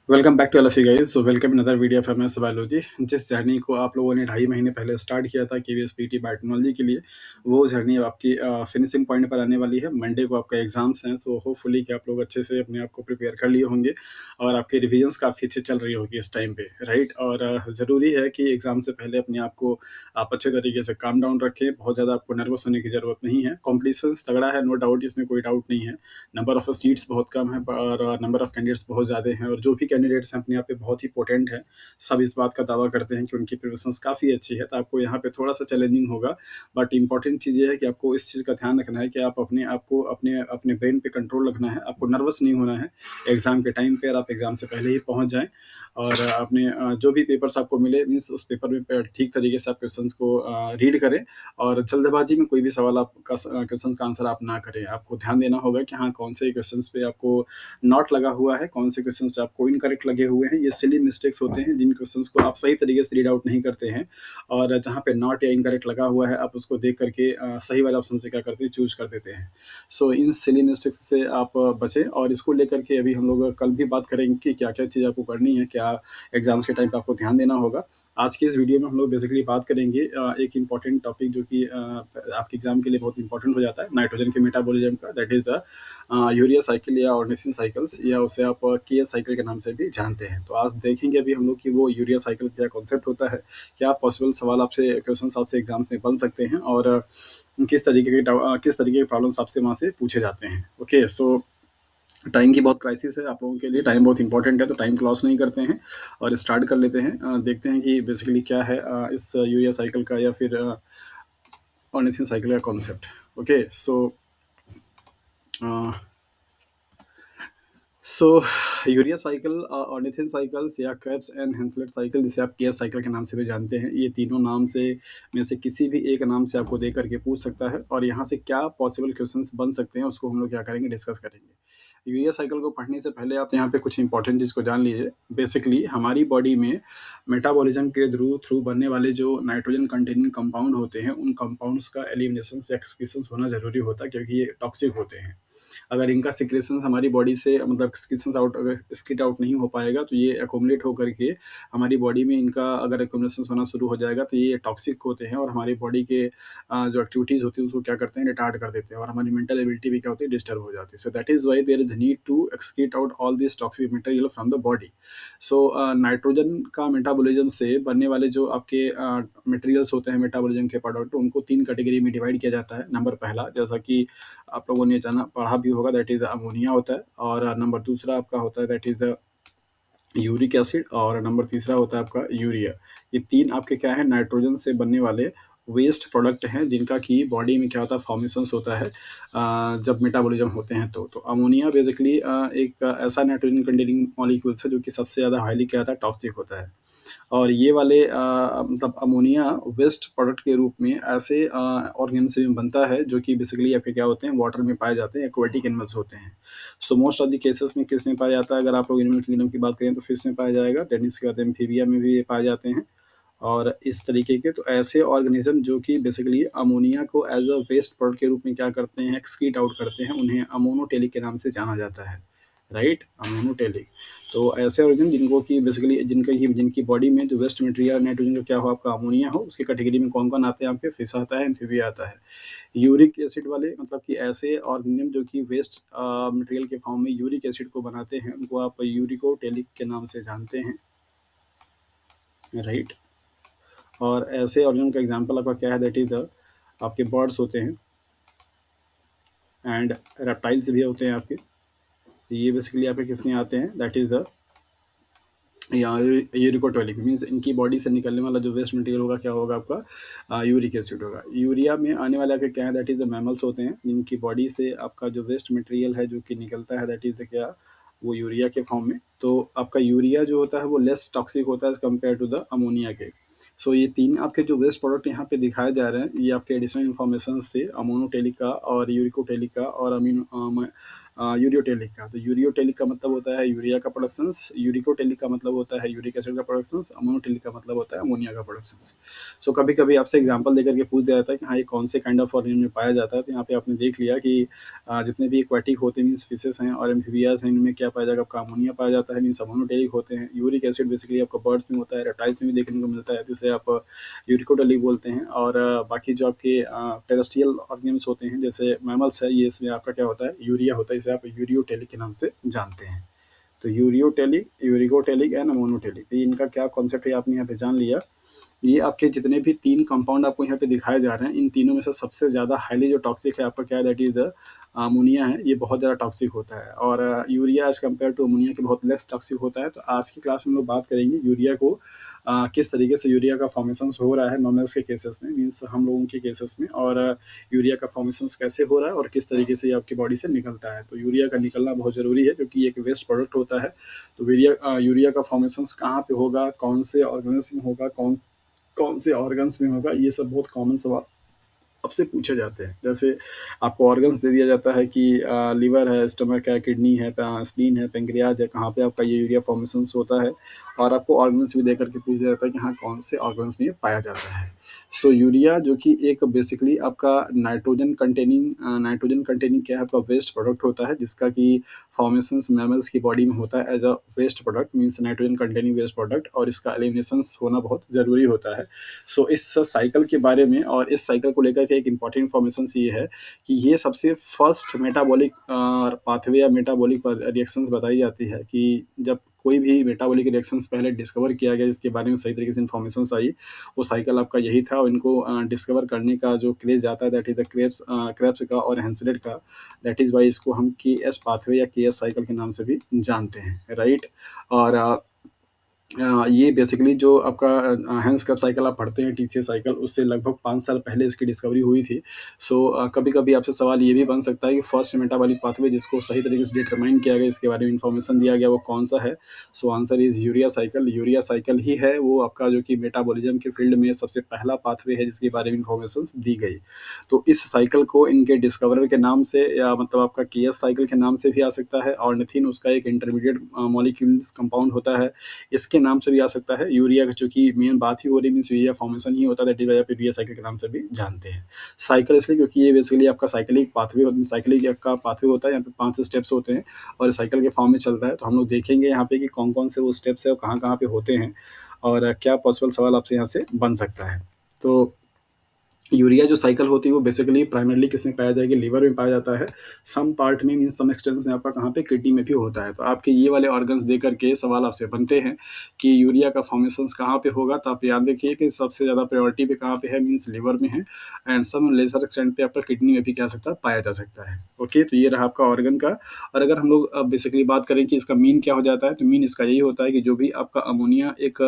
Welcome back to all of you guys. So welcome in other video of MS biology. जिस journey को आप लोगों ने 2.5 महीने पहले स्टार्ट किया था केवीएस पीटी बायोटेक्नोलॉजी के लिए, वो जर्नी अब आपकी फिनिशिंग पॉइंट पर आने वाली है। मंडे को आपका एग्जाम्स हैं, सो होपफुली कि आप लोग अच्छे से अपने आप को प्रिपेयर कर लिए होंगे और आपकी रिविजन्स काफ़ी अच्छी चल रही होगी इस टाइम पे, राइट। और ज़रूरी है कि एग्जाम से पहले अपने आप को आप अच्छे तरीके से काम डाउन रखें। बहुत ज़्यादा आपको नर्वस होने की ज़रूरत नहीं है। कॉम्पिटिशन तगड़ा है, नो डाउट, इसमें कोई डाउट नहीं है। नंबर ऑफ सीट्स बहुत कम है और नंबर ऑफ कैंडिडेट्स बहुत ज़्यादा हैं, और जो भी कैंडिडेट्स हैं अपने आप में बहुत ही पोटेंट हैं। सब इस बात का दावा करते हैं कि उनकी प्रिपरेशंस काफ़ी अच्छी है, तो आपको यहाँ पे थोड़ा सा चैलेंजिंग होगा। बट इंपॉर्टेंट चीज़ ये है कि आपको इस चीज़ का ध्यान रखना है कि आप अपने आप को अपने अपने ब्रेन पे कंट्रोल रखना है। आपको नर्वस नहीं होना है एग्जाम के टाइम पे, और आप एग्जाम से पहले ही पहुंच जाएं। और अपने जो भी पेपर्स आपको मिले, मीन्स उस पेपर में ठीक तरीके से आप क्वेश्चंस को रीड करें। और जल्दबाजी में कोई भी सवाल आपका क्वेश्चन का आंसर आप ना करें। आपको ध्यान देना होगा कि हाँ, कौन से क्वेश्चंस पे आपको नॉट लगा हुआ है, कौन से क्वेश्चंस पे आपको इनकरेक्ट लगे हुए हैं। ये सिली मिस्टेक्स होते हैं जिन क्वेश्चंस को आप सही तरीके से रीड आउट नहीं करते हैं, और जहाँ पे नॉट या इनकरेक्ट लगा हुआ है आप उसको देख करके सही वाले ऑप्शन पे क्या करते हैं, चूज कर देते हैं। सो इन सिली मिस्टेक्स से आप बचें। और इसको लेकर के अभी हम लोग कल भी बात करेंगे कि क्या क्या चीज़ आपको करनी है, क्या एग्जाम्स के टाइम पे आपको ध्यान देना होगा। आज की इस वीडियो में हम लोग बेसिकली बात करेंगे एक इंपॉर्टेंट टॉपिक जो कि आपके एग्जाम के लिए बहुत इंपॉर्टेंट हो जाता है, नाइट्रोजन के मेटाबॉलिज्म का, that is the urea cycle या ऑर्निथिन साइकिल्स, या उसे आप के साइकिल के नाम से भी जानते हैं। तो आज देखेंगे अभी हम लोग कि वो यूरिया साइकिल क्या कॉन्सेप्ट होता है, क्या पॉसिबल सवाल आपसे क्वेश्चन आपसे एग्जाम्स में बन सकते हैं, और किस तरीके के प्रॉब्लम्स आपसे वहाँ से पूछे जाते हैं। ओके, सो टाइम की बहुत क्राइसिस है आप लोगों के लिए, टाइम बहुत इंपॉर्टेंट है, तो टाइम को लॉस नहीं करते हैं और स्टार्ट कर लेते हैं। देखते हैं कि बेसिकली क्या है इस यूरिया साइकिल का या फिर ऑर्निथिन साइकिल का कॉन्सेप्ट। ओके, सो यूरिया साइकिल, ऑर्निथिन साइकिल्स या क्रेब्स एंड हेंसलेट साइकिल, जिसे आप केयर साइकिल के नाम से भी जानते हैं, ये तीनों नाम से में से किसी भी एक नाम से आपको दे करके पूछ सकता है, और यहाँ से क्या पॉसिबल क्वेश्चंस बन सकते हैं उसको हम लोग क्या करेंगे, डिस्कस करेंगे। यूरिया साइकिल को पढ़ने से पहले आप यहाँ पे कुछ इंपॉर्टेंट चीज़ को जान लीजिए। बेसिकली हमारी बॉडी में मेटाबॉलिज्म के थ्रू थ्रू बनने वाले जो नाइट्रोजन कंटेनिंग कंपाउंड होते हैं, उन कंपाउंड्स का एलिमिनेशन या एक्सक्रीशन होना जरूरी होता है, क्योंकि ये टॉक्सिक होते हैं। अगर इनका सिक्रेशन हमारी बॉडी से, मतलब सिक्रेशन आउट, अगर स्किट आउट नहीं हो पाएगा, तो ये एकोमुलेट होकर के हमारी बॉडी में इनका अगर एकोमुलेशन होना शुरू हो जाएगा, तो ये टॉक्सिक होते हैं और हमारी बॉडी के जो एक्टिविटीज़ होती है उसको क्या करते हैं, रिटार्ड कर देते हैं, और हमारी मेंटल एबिलिटी भी क्या होती है, डिस्टर्ब हो जाती है। So that is why there is need to excrete out all this toxic material from the body. So nitrogen का मेटाबॉलिज्म से बनने वाले जो आपके मटेरियल्स होते हैं, मेटाबॉलिज्म के प्रोडक्ट, उनको 3 कैटेगरी में डिवाइड किया जाता है। नंबर पहला, जैसा कि आप लोगों ने जाना पढ़ा भी होगा, दैट इज अमोनिया होता है, और नंबर दूसरा आपका होता है that is the uric acid, और नंबर तीसरा होता है आपका यूरिया। ये तीन आपके क्या है, नाइट्रोजन से बनने वाले वेस्ट प्रोडक्ट हैं, जिनका कि बॉडी में क्या होता है, फॉर्मेशंस होता है जब मेटाबॉलिज्म होते हैं। तो अमोनिया बेसिकली एक ऐसा नाइट्रोजन कंटेनिंग मॉलिक्यूल्स है जो कि सबसे ज़्यादा हाईली क्या होता है, टॉक्सिक होता है। और ये वाले मतलब अमोनिया वेस्ट प्रोडक्ट के रूप में ऐसे ऑर्गेनिज्म में बनता है जो कि बेसिकली आपके क्या होते हैं, वाटर में पाए जाते हैं, एक्वेटिक एनिमल्स होते हैं। So most of the cases में किस में पाया जाता है, अगर आप लोग एनिमल किंगडम की बात करें तो फिश में पाया जाएगा, दैट मीन्स क्या होते हैं, एम्फीबिया में भी ये पाए जाते हैं। और इस तरीके के, तो ऐसे ऑर्गेनिज्म जो कि बेसिकली अमोनिया को एज अ वेस्ट प्रोडक्ट के रूप में क्या करते हैं, एक्सक्रीट आउट करते हैं, उन्हें अमोनोटेलिक के नाम से जाना जाता है, राइट, अमोनोटेलिक। तो ऐसे ऑर्गेनिज्म जिनको कि बेसिकली जिनकी बॉडी में जो वेस्ट मटेरियल नाइट्रोजन का क्या हो, आपका अमोनिया हो, उसकी कैटेगरी में कौन कौन आते हैं, आपके फिश आता है, एम्फीबिया आता है। यूरिक एसिड वाले, मतलब कि ऐसे ऑर्गेनिज्म जो कि वेस्ट मटेरियल के फॉर्म में यूरिक एसिड को बनाते हैं, उनको आप यूरिकोटेलिक के नाम से जानते हैं, राइट। और ऐसे ऑर्गेनिज्म का एग्जांपल आपका क्या है, दैट इज द आपके बर्ड्स होते हैं, एंड रेप्टाइल्स भी होते हैं आपके। तो ये बेसिकली आपके किस में आते हैं, दैट इज द या यूरिकोटोलिक, मीन्स इनकी बॉडी से निकलने वाला जो वेस्ट मटेरियल होगा क्या होगा, आपका यूरिक एसिड होगा। यूरिया में आने वाले आपके क्या है, दैट इज द मैमल्स होते हैं, जिनकी बॉडी से आपका जो वेस्ट मटेरियल है जो कि निकलता है, दैट इज द क्या, वो यूरिया के फॉर्म में। तो आपका यूरिया जो होता है वो लेस टॉक्सिक होता है as compare to the ammonia के। सो ये तीन आपके जो वेस्ट प्रोडक्ट यहाँ पे दिखाए जा रहे हैं, ये आपके एडिशनल इन्फॉर्मेशन से अमोनोटेलिक का और यूरिकोटेलिक का और यूरियोटेलिक का। तो यूरियोटेलिक का मतलब होता है यूरिया का प्रोडक्शंस, यूरिकोटेलिक का मतलब होता है यूरिक एसिड का प्रोडक्शंस, अमोनोटेलिक का मतलब होता है अमोनिया का प्रोडक्शंस। सो कभी-कभी आपसे एग्जांपल देकर के पूछ दिया जाता है कि हाँ, ये कौन से काइंड ऑफ ऑर्गेनिज्म में पाया जाता है। तो यहाँ पे आपने देख लिया कि जितने भी एक्वाटिक होते हैं मीन्स फिशेस हैं और एम्फीबियाज हैं, इनमें क्या पाया जाएगा, आपका अमोनिया पाया जाता है मीन्स अमोनोटेरिक होते हैं। यूरिक एसिड बेसिकली आपका बर्ड्स में होता है, रेप्टाइल्स में भी देखने को मिलता है, तो इसे आप यूरिकोटेलिक बोलते हैं। और बाकी जो आपके टेरेस्ट्रियल ऑर्गेनिम्स होते हैं जैसे मैमल्स है, ये इसमें आपका क्या होता है, यूरिया होता है, इसे आप यूरियोटेलिक के नाम से जानते हैं। तो यूरियोटेलिक, यूरिकोटेलिक एंड अमोनोटेलिक, तो इनका क्या कॉन्सेप्ट है आपने यहाँ पे जान लिया। ये आपके जितने भी 3 कंपाउंड आपको यहाँ पे दिखाए जा रहे हैं, इन तीनों में से सबसे ज़्यादा हाईली जो टॉक्सिक है आपका क्या है, दैट इज़ द अमोनिया है। ये बहुत ज़्यादा टॉक्सिक होता है और urea as compare to ammonia के बहुत लेस टॉक्सिक होता है। तो आज की क्लास में हम लोग बात करेंगे यूरिया को किस तरीके से यूरिया का फॉर्मेशंस हो रहा है मैमल्स के केसेस में, मीन्स हम लोगों के केसेस में, और यूरिया का फॉर्मेशंस कैसे हो रहा है और किस तरीके से ये आपकी बॉडी से निकलता है। तो यूरिया का निकलना बहुत ज़रूरी है क्योंकि ये एक वेस्ट प्रोडक्ट होता है। तो यूरिया का फॉर्मेशंस कहाँ पे होगा, कौन से ऑर्गेनिज्म में होगा, कौन कौन से ऑर्गन्स में होगा, ये सब बहुत कॉमन सवाल आपसे पूछे जाते हैं। जैसे आपको ऑर्गन्स दे दिया जाता है कि लीवर है, स्टमक है, किडनी है, स्प्लीन है, पेंक्रियाज है, कहाँ पे आपका ये यूरिया फॉर्मेशंस होता है। और आपको ऑर्गन्स भी दे करके पूछा जाता है कि हाँ, कौन से ऑर्गन्स में ये पाया जाता है। सो यूरिया जो कि एक बेसिकली आपका नाइट्रोजन कंटेनिंग क्या है, आपका वेस्ट प्रोडक्ट होता है, जिसका कि फॉर्मेशंस मैमल्स की बॉडी में होता है as a waste product, means nitrogen containing waste product, और इसका एलिमिनेशन होना बहुत ज़रूरी होता है। सो इस साइकिल के बारे में और इस साइकिल को लेकर के एक इम्पॉर्टेंट इन्फॉर्मेशन ये है कि ये सबसे फर्स्ट मेटाबॉलिक पाथवे या मेटाबॉलिक रिएक्शंस बताई जाती है कि जब कोई भी मेटाबॉलिक रिएक्शंस पहले डिस्कवर किया गया, जिसके बारे में सही तरीके से इन्फॉर्मेशन आई, वो साइकिल आपका यही था। और इनको डिस्कवर करने का जो क्रेज आता है, दैट इज द क्रेब्स का और हैंसलेट का। दैट इज़ वाई इसको हम के एस पाथवे या के एस साइकिल के नाम से भी जानते हैं, राइट। और ये बेसिकली जो आपका हैंस क्रब साइकिल आप पढ़ते हैं, टीसीए साइकिल, उससे लगभग 5 साल पहले इसकी डिस्कवरी हुई थी। सो कभी-कभी आपसे सवाल ये भी बन सकता है कि फर्स्ट मेटाबॉलिक पाथवे जिसको सही तरीके से डिटरमाइन किया गया, इसके बारे में इन्फॉर्मेशन दिया गया, वो कौन-सा है? So answer is urea cycle. Urea cycle ही है वो आपका जो कि मेटाबॉलिज्म के फील्ड में सबसे पहला पाथवे है जिसके बारे में इन्फॉर्मेशंस दी गई। तो इस साइकिल को इनके डिस्कवरर के नाम से या मतलब आपका केएस साइकिल के नाम से भी आ सकता है। ऑर्निथिन उसका एक इंटरमीडिएट मॉलिक्यूल्स कंपाउंड होता है, इसके नाम से भी आ सकता है। यूरिया का चूँकि मेन बात ही हो रही मीन्स यूरिया फॉर्मेशन ही होता है, दैट इज़ वाई आप यूरिया साइकिल के नाम से भी जानते हैं। साइकिल इसलिए क्योंकि ये बेसिकली आपका साइकिलिक का पाथवे होता है, यहाँ पे 5 स्टेप्स होते हैं और साइकिल के फॉर्म में चलता है। तो हम लोग देखेंगे यहाँ पे कि कौन-कौन से वो स्टेप्स हैं और कहाँ-कहाँ पे होते हैं और क्या पॉसिबल सवाल आपसे यहाँ से बन सकता है। तो यूरिया जो साइकिल होती है वो बेसिकली प्राइमरीली किसमें पाया जाएगा, लीवर में पाया जाता है। सम पार्ट में मीन्स सम एक्सटेंस में आपका कहाँ पे, किडनी में भी होता है। तो आपके ये वाले ऑर्गन्स दे करके सवाल आपसे बनते हैं कि यूरिया का फॉर्मेशंस कहाँ पे होगा। तो आप याद रखिए कि सबसे ज़्यादा प्रायोरिटी पे कहाँ पे है, मीन्स लीवर में है, एंड सम लेसर एक्सटेंट पे आपका किडनी में भी क्या सकता है, पाया जा सकता है। ओके, तो ये रहा आपका ऑर्गन का। और अगर हम लोग बेसिकली बात करें कि इसका मीन क्या हो जाता है, तो मीन इसका यही होता है कि जो भी आपका अमोनिया एक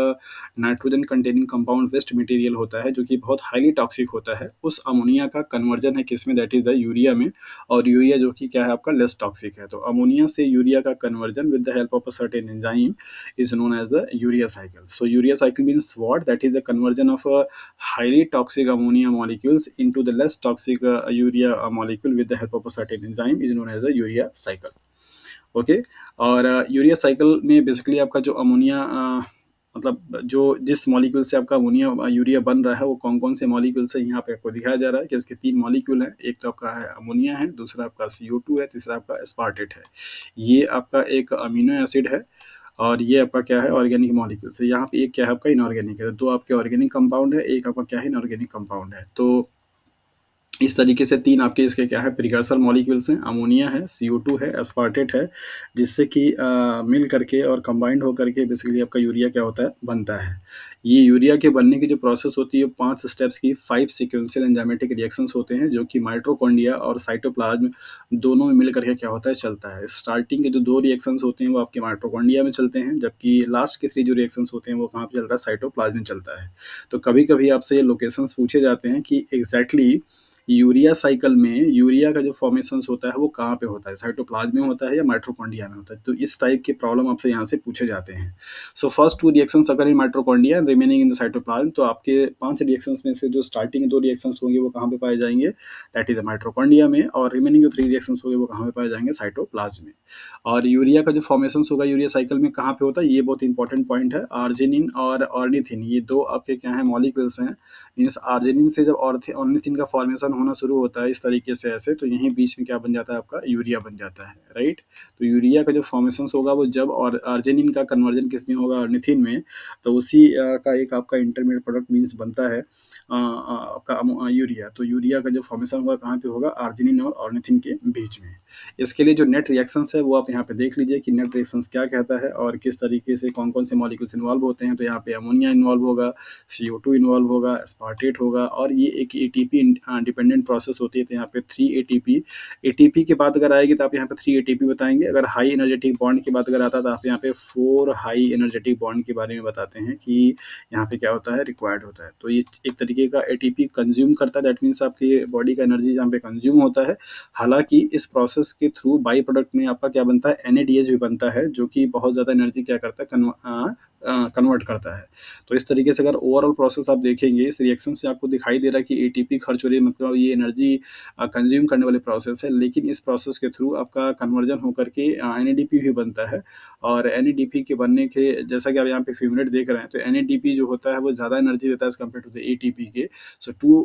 nitrogen containing compound waste material होता है जो कि बहुत हाईली टॉक्सिक होता है, उस अमोनिया का कन्वर्जन है किसमें, दैट इज द यूरिया में। और यूरिया जो कि क्या है आपका लेस टॉक्सिक है। तो अमोनिया से यूरिया का conversion with the help of a certain enzyme is known as the urea cycle. So urea cycle means what, that is the conversion of a highly toxic ammonia molecules into the less toxic urea molecule with the help of a certain enzyme is known as the urea cycle. Okay, और urea cycle में basically आपका जो ammonia मतलब जो जिस molecule से आपका ammonia urea बन रहा है वो कौन-कौन से मॉलिक्यूल से यहाँ पे आपको दिखाया जा रहा है कि इसके 3 मॉलिक्यूल हैं। एक तो आपका है अमोनिया है, दूसरा आपका CO2 है, तीसरा आपका एस्पार्टेट है। ये आपका एक अमीनो एसिड है और ये आपका क्या है, ऑर्गेनिक मॉलिक्यूल्स है। यहाँ पे एक क्या है आपका इनऑर्गेनिक है। 2 आपके ऑर्गेनिक कंपाउंड है, एक आपका क्या है इनऑर्गेनिक कंपाउंड है। तो इस तरीके से 3 आपके इसके क्या है प्रिकर्सर मॉलिक्यूल्स हैं, अमोनिया है, CO2 है, एस्पार्टेट है, जिससे कि मिल करके और कंबाइंड हो करके बेसिकली आपका यूरिया क्या होता है, बनता है। ये यूरिया के बनने की जो प्रोसेस होती है 5 स्टेप्स की 5 सीक्वेंशियल एंजाइमेटिक रिएक्शंस होते हैं जो कि माइटोकॉन्ड्रिया और साइटोप्लाज्म दोनों में मिल करके क्या होता है, चलता है। स्टार्टिंग के जो 2 रिएक्शंस होते हैं वो आपके माइटोकॉन्ड्रिया में चलते हैं, जबकि लास्ट के 3 जो रिएक्शंस होते हैं वो कहाँ पे चलता है, साइटोप्लाज्म में चलता है। तो कभी-कभी आपसे ये लोकेशंस पूछे जाते हैं कि एग्ज़ैक्टली यूरिया साइकिल में यूरिया का जो फॉर्मेशंस होता है वो कहाँ पे होता है? साइटोप्लाज्म में होता है या माइटोकॉन्ड्रिया में होता है? तो इस टाइप के प्रॉब्लम आपसे यहाँ से पूछे जाते हैं। सो फर्स्ट 2 रिएक्शंस अगर in mitochondria and remaining in the cytoplasm, तो आपके 5 रिएक्शंस में से जो स्टार्टिंग 2 रिएक्शंस होंगे वो कहाँ पे पाए जाएँगे? दैट इज़ द माइटोकॉन्ड्रिया में, और रिमेनिंग जो 3 रिएक्शंस होंगे वो कहाँ पे पाए जाएँगे? साइटोप्लाज्म में। और यूरिया का जो फॉर्मेशंस होगा यूरिया साइकिल में कहाँ पे होता है? ये बहुत इंपॉर्टेंट पॉइंट है। आर्जिनिन और ऑर्निथिन, ये 2 आपके क्या हैं? मॉलिक्यूल्स हैं। मीन्स आर्जिनिन से जब ऑर्निथिन का फॉर्मेशन होना शुरू होता है इस तरीके से ऐसे, तो यहीं बीच में क्या बन जाता है? आपका यूरिया बन जाता है, राइट? तो यूरिया का जो फॉर्मेशंस होगा वो जब और आर्जिनिन का कन्वर्जन किसमें होगा? ऑर्निथिन में। तो उसी का एक आपका इंटरमीडिएट प्रोडक्ट मीन्स बनता है आपका यूरिया। तो यूरिया का जो फॉर्मेशन होगा कहाँ पे होगा? आर्जिनिन और ऑर्निथिन के बीच में। इसके लिए जो नेट रिएक्शंस है वो आप यहाँ पे देख लीजिए कि नेट रिएक्शंस क्या कहता है और किस तरीके से कौन-कौन से मॉलिक्यूल्स इन्वॉल्व होते हैं। तो यहाँ पे अमोनिया इन्वॉल्व होगा, CO2 इन्वॉल्व होगा, एस्पार्टेट होगा, और ये एक एटीपी डिपेंडेंट प्रोसेस होती है। तो यहाँ पे 3 एटीपी, एटीपी की बात अगर आएगी तो आप यहाँ पे 3 एटीपी बताएँगे। अगर हाई एनर्जेटिक बॉन्ड की बात अगर आता है तो आप यहाँ पे 4 हाई एनर्जेटिक बॉन्ड के बारे में बताते हैं कि यहाँ पे क्या होता है? रिक्वायर्ड होता है। तो ये एक तरीके का एटीपी कंज़्यूम करता है, दैट मीन्स आपकी बॉडी का एनर्जी जहाँ पे कंज़्यूम होता है। हालाँकि इस प्रोसेस के थ्रू बाई प्रोडक्ट में आपका क्या बनता है? NADH भी बनता है, जो कि बहुत ज़्यादा एनर्जी क्या करता है? कन्वर्ट करता है। तो इस तरीके से अगर ओवरऑल प्रोसेस आप देखेंगे, इस रिएक्शन से आपको दिखाई दे रहा है कि एटीपी खर्च हो रही है, मतलब ये एनर्जी कंज़्यूम करने वाली प्रोसेस है। लेकिन इस प्रोसेस के थ्रू आपका कन्वर्जन होकर के NADP भी बनता है, और NADP के बनने के जैसा कि आप यहाँ पे फ्यूमेट देख रहे हैं, तो NADP जो होता है वो ज़्यादा एनर्जी देता है as compare to the ATP के। सो 2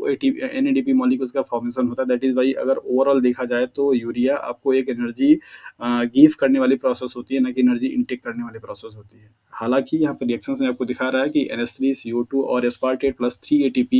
NADP मॉलिक्यूल्स का फॉर्मेशन होता है। दैट इज़ वाई अगर ओवरऑल देखा जाए तो यूरिया आपको एक एनर्जी गिव करने वाली प्रोसेस होती है, ना कि एनर्जी इनटेक करने वाली प्रोसेस होती है। हालाँकि यहाँ पे रिएक्शंस में आपको दिखा रहा है कि NH3 CO2 और aspartate plus 3 ATP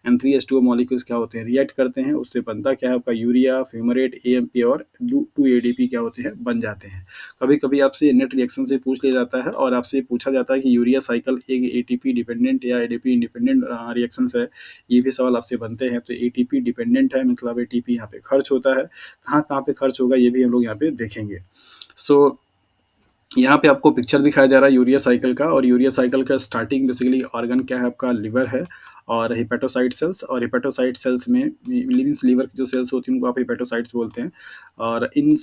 and 3 H2O molecules क्या होते हैं? रिएक्ट करते हैं, उससे बनता क्या है? आपका यूरिया, फ्यूमेरेट, AMP और 2 ADP क्या होते हैं? बन जाते हैं। कभी-कभी आपसे नेट रिएक्शन से पूछ लिया जाता है और आपसे पूछा जाता है कि यूरिया साइकिल एक ATP डिपेंडेंट या ADP इंडिपेंडेंट रिएक्शंस है। ये भी सवाल आपसे बनते हैं। तो ATP डिपेंडेंट है, मतलब ATP यहाँ पे खर्च होता है। कहाँ-कहाँ पे खर्च होगा ये भी हम लोग यहाँ पे देखेंगे। सो यहाँ पे आपको पिक्चर दिखाया जा रहा है यूरिया साइकिल का, और यूरिया साइकिल का स्टार्टिंग बेसिकली ऑर्गन क्या है? आपका लिवर है और हिपेटोसाइट सेल्स, और हिपेटोसाइट सेल्स में मीन्स लीवर की जो सेल्स होती हैं उनको आप हिपेटोसाइट्स बोलते हैं। और इन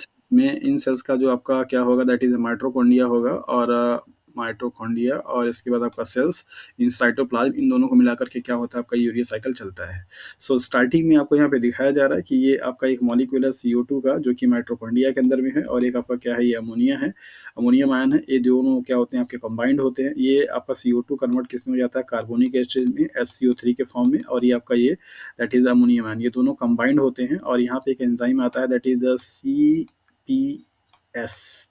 सेल्स का जो आपका क्या होगा? दैट इज़ माइटोकॉन्ड्रिया होगा, और माइटोकॉन्ड्रिया और इसके बाद आपका सेल्स इन साइटोप्लाज्म, इन दोनों को मिलाकर के क्या होता है? आपका यूरिया साइकिल चलता है। सो स्टार्टिंग में आपको यहाँ पे दिखाया जा रहा है कि ये आपका एक मॉलिक्यूल है CO2 का, जो कि माइटोकॉन्ड्रिया के अंदर में है, और एक आपका क्या है? ये अमोनिया है, अमोनियम आयन है। ये दोनों क्या होते हैं? आपके कंबाइंड होते हैं। ये आपका CO2 कन्वर्ट किस में हो जाता है? कार्बोनिक एसिड में, HCO3 के फॉर्म में, और ये आपका ये दैट इज़ अमोनियम आयन, ये दोनों कंबाइंड होते हैं। और यहाँ पे एक एंजाइम आता है दैट इज़ द CPS,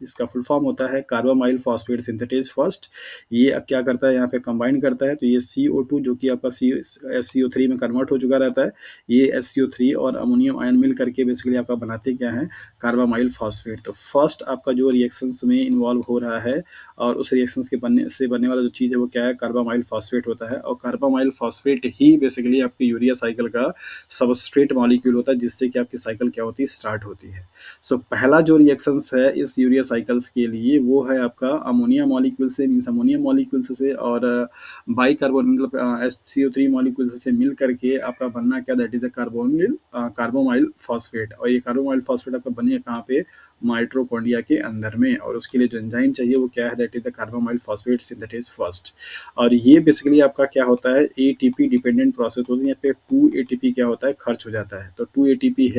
इसका फुल फॉर्म होता है कार्बामाइल फॉस्फेट सिंथेटेज फर्स्ट। ये अब क्या करता है? यहाँ पे कंबाइन करता है। तो ये CO2 जो कि आपका HCO3 में कन्वर्ट हो चुका रहता है, ये HCO3 और अमोनियम आयन मिल करके बेसिकली आपका बनाते क्या है? कार्बामाइल फॉस्फेट। तो फर्स्ट आपका जो रिएक्शंस में इन्वॉल्व हो रहा है, और उस रिएक्शंस के बनने वाला जो चीज़ है वो क्या है? कार्बामाइल फॉस्फेट होता है, और कार्बामाइल फॉस्फेट ही बेसिकली आपकी यूरिया साइकिल का सबस्ट्रेट मॉलिक्यूल होता है, जिससे कि आपकी साइकिल क्या होती है? स्टार्ट होती है। सो पहला जो रिएक्शंस है इस यूरिया साइकिल्स के लिए वो है आपका अमोनिया मॉलिक्यूल से, मीन्स अमोनिया मॉलिक्यूल्स से, और बाइकार्बोन मतलब HCO3 मॉलिक्यूल्स से मिल करके आपका बनना क्या? That is the carbamoyl phosphate, और ये कार्बोमाइल फॉस्फेट आपका बनेगा कहाँ पे? माइटोकॉन्ड्रिया के अंदर में, और उसके लिए जो एंजाइम चाहिए वो क्या है? That is the carbamoyl phosphate synthetase first. और ये बेसिकली आपका क्या होता है? ATP डिपेंडेंट प्रोसेस होती है। यहाँ पे 2 ATP क्या होता है? खर्च हो जाता है। तो 2 ATP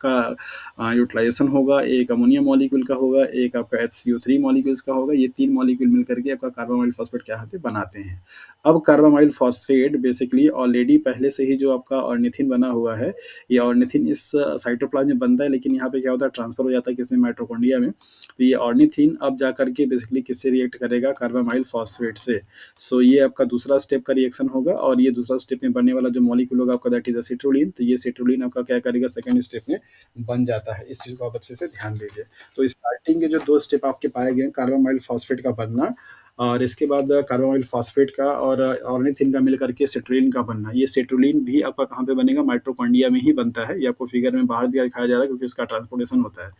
का यूटिलाइजेशन होगा, एक अमोनिया मॉलिक्यूल का होगा, एक आपका HCO3 मॉलिक्यूल्स का होगा। ये 3 मॉलिक्यूल मिलकर के आपका कार्बामाइल फॉस्फेट क्या होते बनाते हैं। अब कार्बामाइल फॉस्फेट बेसिकली ऑलरेडी पहले से ही जो आपका ऑर्निथिन बना हुआ है, ये ऑर्निथिन इस साइटोप्लाज्म में बनता है, लेकिन यहाँ पे क्या होता है? ट्रांसफर हो जाता है किसमें? माइटोकॉन्ड्रिया में। तो ये ऑर्निथिन अब जा करके बेसिकली किससे रिएक्ट करेगा? कार्बामाइल फॉस्फेट से। सो ये आपका दूसरा स्टेप का रिएक्शन होगा, और ये दूसरा स्टेप में बनने वाला जो मॉलिक्यूल होगा आपका दैट इज सिट्रोलिन। तो ये सिट्रोलिन आपका क्या करेगा? सेकंड स्टेप में बन जाता है। इस चीज़ को आप अच्छे से ध्यान दीजिए। तो स्टार्टिंग के जो 2 स्टेप आपके पाए गए हैं, कार्बामाइल फॉस्फेट का बनना, और इसके बाद कार्बामाइल फॉस्फेट का और ऑर्निथिन का मिल करके सिट्रोलिन का बनना। ये सिट्रोलिन भी आपका कहाँ पे बनेगा? माइटोकॉन्ड्रिया में ही बनता है। ये आपको फिगर में बाहर दिखाया जा रहा है क्योंकि इसका ट्रांसपोर्टेशन होता है।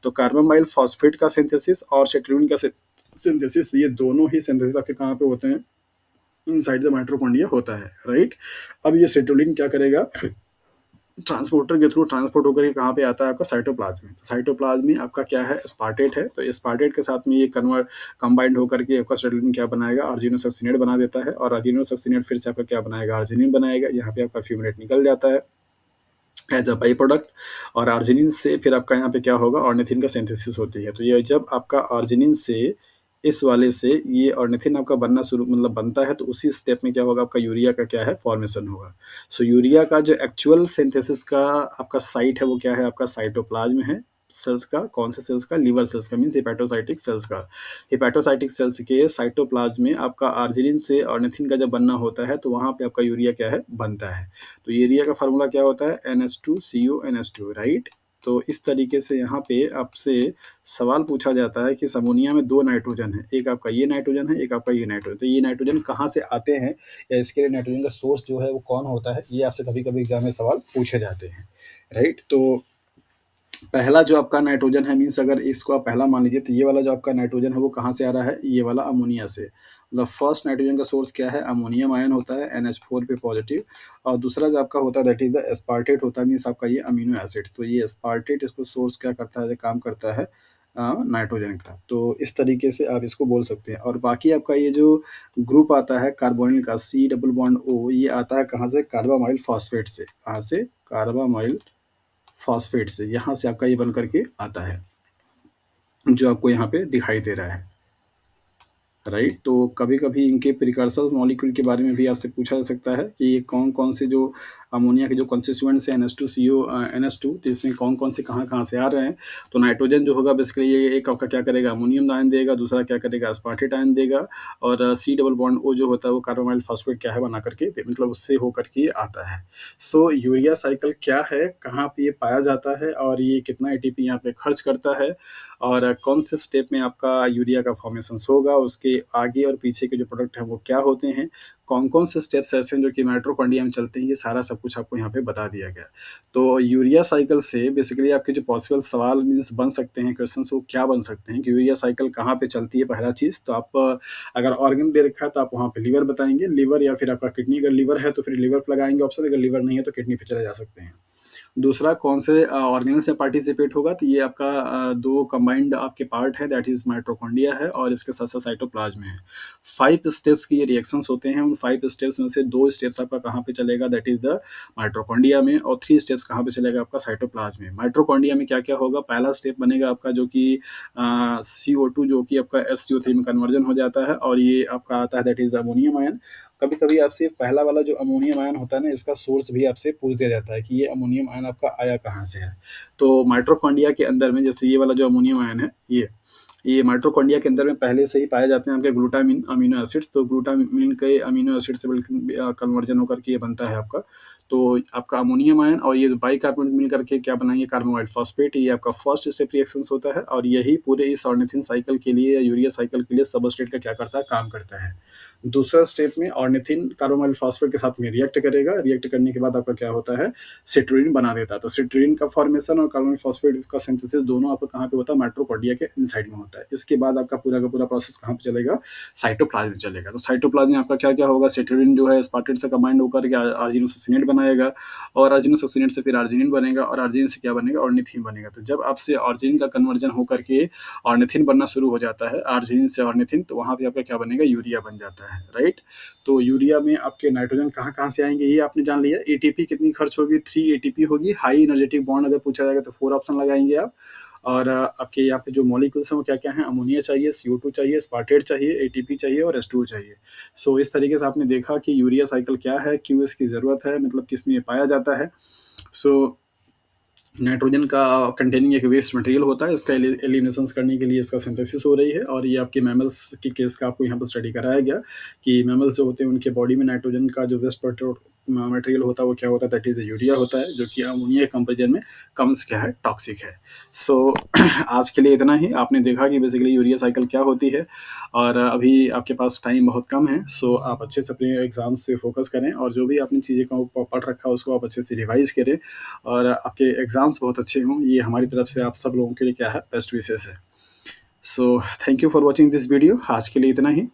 तो कार्बामाइल फॉस्फेट का सिंथेसिस और सिट्रोलिन का सिंथेसिस, ये दोनों ही सिंथेसिस आपके कहाँ पे होते हैं? इनसाइड द माइटोकॉन्ड्रिया होता है, राइट? अब ये सिट्रोलिन क्या करेगा? ट्रांसपोर्टर के थ्रू ट्रांसपोर्ट होकर के कहाँ पे आता है आपका साइटोप्लाज़्म में। तो साइटोप्लाज़्म में आपका क्या है स्पार्टेट है, तो स्पार्टेट के साथ में ये कंबाइंड होकर के आपका सेटुलिन क्या बनाएगा आर्जिनोसक्सिनेट बना देता है और आर्जिनोसक्सिनेट फिर से आपका क्या बनाएगा अर्जिनिन बनाएगा। यहाँ पे आपका फ्यूमेट निकल जाता है एज अ बाई प्रोडक्ट और आर्जिनिन से फिर आपका यहाँ पे क्या होगा ऑर्निथिन का सिंथेसिस होती है। तो ये जब आपका आर्जिनिन से इस वाले से ये ऑर्निथिन आपका बनना शुरू मतलब बनता है तो उसी स्टेप में क्या होगा आपका यूरिया का क्या है फॉर्मेशन होगा। सो यूरिया का जो एक्चुअल सिंथेसिस का आपका साइट है वो क्या है आपका साइटोप्लाज्म है सेल्स का। कौन से सेल्स का लिवर सेल्स का मीन्स हिपैटोसाइटिक सेल्स का। हिपैटोसाइटिक सेल्स के साइटोप्लाज्म में आपका आर्जिनिन से ऑर्निथिन का जब बनना होता है तो वहाँ पे आपका यूरिया क्या है बनता है। तो यूरिया का फार्मूला क्या होता है NH2CO राइट। तो इस तरीके से यहाँ पे आपसे सवाल पूछा जाता है कि अमोनिया में 2 नाइट्रोजन है, एक आपका ये नाइट्रोजन है, एक आपका ये नाइट्रोजन। तो ये नाइट्रोजन कहाँ से आते हैं या इसके लिए नाइट्रोजन का सोर्स जो है वो कौन होता है, ये आपसे कभी-कभी एग्ज़ाम में सवाल पूछे जाते हैं, राइट। तो पहला जो आपका नाइट्रोजन है मीन्स अगर इसको आप पहला मान लीजिए तो ये वाला जो आपका नाइट्रोजन है वो कहाँ से आ रहा है, ये वाला अमोनिया से। मतलब फर्स्ट नाइट्रोजन का सोर्स क्या है अमोनियम आयन होता है NH4 पे पॉजिटिव और दूसरा जो आपका होता है दैट इज द एस्पार्टेट होता है मीन्स आपका ये अमीनो एसिड। तो ये एस्पार्टेट इसको सोर्स क्या करता है काम करता है नाइट्रोजन का। तो इस तरीके से आप इसको बोल सकते हैं और बाकी आपका ये जो ग्रुप आता है कार्बोनिल का C डबल बॉन्ड O ये आता है कहाँ से कार्बामाइल फॉस्फेट से। कहाँ से कार्बामाइल फॉस्फेट से, यहाँ से आपका ये बन करके आता है जो आपको यहाँ पे दिखाई दे रहा है, राइट। तो कभी-कभी इनके प्रिकर्सर मॉलिक्यूल के बारे में भी आपसे पूछा जा सकता है कि ये कौन-कौन से जो अमोनिया के जो कंस्टिट्यूएंट्स हैं NH2 तो इसमें कौन-कौन से कहाँ-कहाँ से आ रहे हैं। तो नाइट्रोजन जो होगा बेसिकली ये एक आपका क्या करेगा अमोनियम आयन देगा, दूसरा क्या करेगा एस्पार्टेट आयन देगा और C डबल बॉन्ड O जो होता है वो कार्बोनाइल फॉस्फेट क्या है बना करके मतलब उससे होकर के आता है। सो यूरिया साइकिल क्या है, कहाँ पे ये पाया जाता है और ये कितना एटीपी यहाँ पे खर्च करता है और कौन से स्टेप में आपका यूरिया का फॉर्मेशंस होगा, उसके आगे और पीछे के जो प्रोडक्ट हैं वो क्या होते हैं, कौन-कौन से स्टेप्स ऐसे हैं जो कि माइटोकॉन्ड्रिया में चलते हैं, ये सारा सब कुछ आपको यहाँ पे बता दिया गया है। तो यूरिया साइकिल से बेसिकली आपके जो पॉसिबल सवाल मीन्स बन सकते हैं, क्वेश्चंस वो क्या बन सकते हैं कि यूरिया साइकिल कहाँ पे चलती है पहला चीज़। तो आप अगर ऑर्गन दे रखा है तो आप वहाँ पे लिवर बताएँगे, लिवर या फिर आपका किडनी अगर लिवर है तो फिर लिवर पे लगाएँगे ऑप्शन, अगर लिवर नहीं है तो किडनी पे चले जा सकते हैं। दूसरा कौन से ऑर्गेनल से पार्टिसिपेट होगा तो ये आपका 2 कंबाइंड आपके पार्ट है दैट इज़ माइटोकॉन्ड्रिया है और इसके साथ-साथ साइटोप्लाज्म है। 5 स्टेप्स की ये रिएक्शंस होते हैं, उन 5 स्टेप्स में से 2 स्टेप्स आपका कहाँ पे चलेगा दैट इज़ द माइटोकॉन्ड्रिया में और 3 स्टेप्स कहाँ पे चलेगा आपका साइटोप्लाज्म में। माइटोकॉन्ड्रिया में क्या-क्या होगा, पहला स्टेप बनेगा आपका जो कि CO2 जो कि आपका SCO3 में कन्वर्जन हो जाता है और ये आपका आता है दैट इज़ अमोनियम आयन। कभी-कभी आपसे पहला वाला जो अमोनियम आयन होता है ना इसका सोर्स भी आपसे पूछ दिया जाता है कि ये अमोनियम आयन आपका आया कहाँ से है। तो माइटोकॉन्ड्रिया के अंदर में जैसे ये वाला जो अमोनियम आयन है ये माइटोकॉन्ड्रिया के अंदर में पहले से ही पाए जाते हैं आपके ग्लूटामिन अमीनो एसिड्स। तो ग्लूटामिन के अमीनो एसिड से बिल्कुल कन्वर्जन होकर के ये बनता है आपका। तो आपका अमोनियम आयन और ये बाइकार्बोनेट मिल करके क्या बनाएंगे कार्बोहाइड्रेट फॉस्फेट, ये आपका फर्स्ट स्टेप रिएक्शंस होता है और यही पूरे इस ऑर्निथिन साइकिल के लिए या यूरिया साइकिल के लिए सबस्ट्रेट का क्या करता है काम करता है। दूसरा स्टेप में ऑर्निथिन कार्बोहाइड्रेट फॉस्फेट के साथ में रिएक्ट करेगा, रिएक्ट करने के बाद आपका क्या होता है सिट्रीन बना देता है। तो सिट्रीन का फॉर्मेशन और कार्बोहाइड्रेट फॉस्फेट का सिंथेसिस दोनों आपका कहाँ पे होता है माइटोकॉन्ड्रिया के इनसाइड में होता है। इसके बाद आपका पूरा का पूरा प्रोसेस कहाँ पे चलेगा साइटोप्लाज्म में चलेगा। तो साइटोप्लाज्म में आपका क्या-क्या होगा सिट्रीन जो है एस्पार्टेट से कंबाइंड होकर के आर्जिनोसक्सिनेट बनाएगा और आर्जिनोसक्सिनेट से फिर आर्जिनिन बनेगा और आर्जिनिन से क्या बनेगा ऑर्निथिन बनेगा। तो जब आपसे आर्जिनिन का कन्वर्जन होकर के ऑर्निथिन बनना शुरू हो जाता है आर्जिनिन से ऑर्निथिन, तो वहाँ पे आपका क्या बनेगा यूरिया बन जाता है, राइट। तो यूरिया में आपके नाइट्रोजन कहाँ-कहाँ से आएँगे ये आपने जान लिया। एटीपी कितनी खर्च होगी 3 एटीपी होगी। हाई एनर्जेटिक बॉन्ड अगर पूछा जाएगा तो 4 ऑप्शन लगाएँगे आप। और आपके यहाँ पे जो मॉलिक्यूल्स हैं वो क्या-क्या हैं अमोनिया चाहिए, CO2 चाहिए, स्पार्टेट चाहिए, एटीपी चाहिए और H2O चाहिए। सो इस तरीके से आपने देखा कि यूरिया साइकिल क्या है, क्यों इसकी ज़रूरत है, मतलब किस में ये पाया जाता है। सो नाइट्रोजन का कंटेनिंग एक वेस्ट मटेरियल होता है, इसका एलिमिनेशंस करने के लिए इसका सिंथेसिस हो रही है और ये आपके मैमल्स के केस का आपको यहाँ पर स्टडी कराया गया कि मैमल्स जो होते हैं उनके बॉडी में नाइट्रोजन का जो वेस्ट मटेरियल होता है वो क्या होता है दैट इज़ यूरिया होता है जो कि अमोनिया के कंपेरिजन में कम से क्या है टॉक्सिक है। सो आज के लिए इतना ही। आपने देखा कि बेसिकली यूरिया साइकिल क्या होती है और अभी आपके पास टाइम बहुत कम है। सो आप अच्छे से अपने एग्जाम्स पे फोकस करें और जो भी आपने चीज़ें को पढ़ रखा है उसको आप अच्छे से रिवाइज करें और आपके एग्ज़ाम्स बहुत अच्छे हों, ये हमारी तरफ से आप सब लोगों के लिए क्या है बेस्ट विशेस है। So thank you for watching this video. आज के लिए इतना ही।